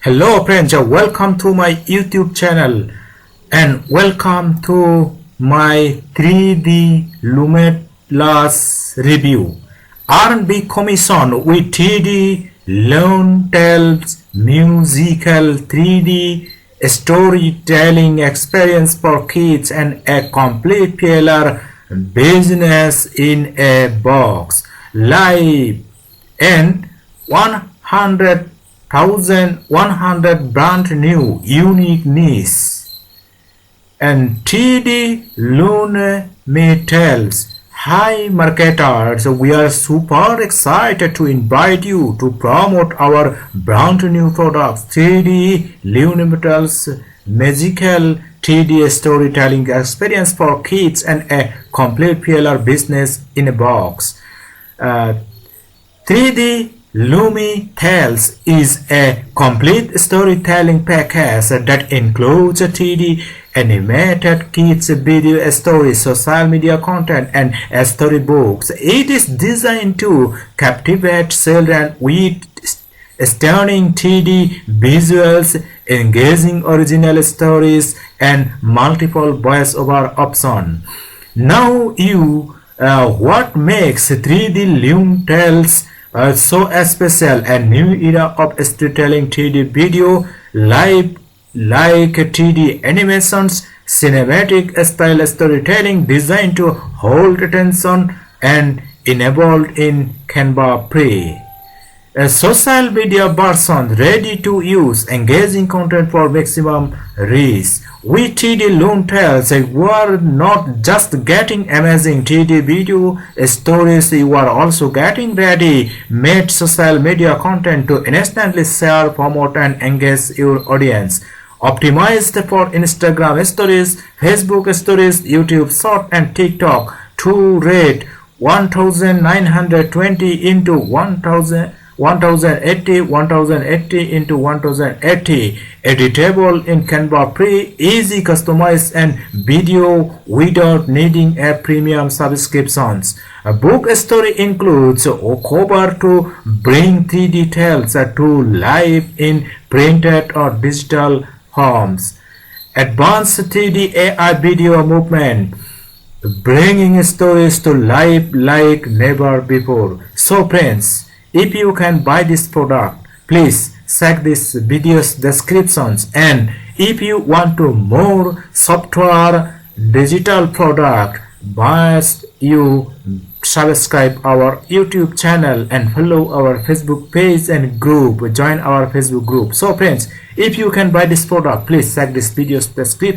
Hello friends, welcome to my YouTube channel and welcome to my 3D Lumetales review. R&B commission with 3D Lume Tales musical 3D storytelling experience for kids and a complete pillar business in a box. Live and 100,100 brand new unique niche and 3D Lume Tales. Hi marketers, we are super excited to invite you to promote our brand new products 3D Lume Tales magical 3D storytelling experience for kids and a complete pillar business in a box. 3D Lume Tales is a complete storytelling package that includes 3D animated kids video stories, social media content, and storybooks. It is designed to captivate children with stunning 3D visuals, engaging original stories, and multiple voice-over options. Now what makes 3D Lume Tales so special? A new era of storytelling 3D video, live like 3D animations, cinematic style storytelling designed to hold attention and enabled in Canva Pre. A social media version ready to use, engaging content for maximum reach. With 3D Lume Tales, you are not just getting amazing 3D video stories, you are also getting ready-made social media content to instantly share, promote, and engage your audience. Optimized for Instagram stories, Facebook stories, YouTube short, and TikTok to rate 1920 into 1080 into 1080, editable in Canva Pre, easy customize and video without needing a premium subscriptions. A book story includes a cover to bring 3D tales to life in printed or digital forms. Advanced 3D AI video movement, bringing stories to life like never before. So friends, if you can buy this product, please check this video's descriptions, and if you want to more software digital product, must you subscribe our YouTube channel and follow our Facebook page and group, join our Facebook group. So friends, if you can buy this product, please check this video's description.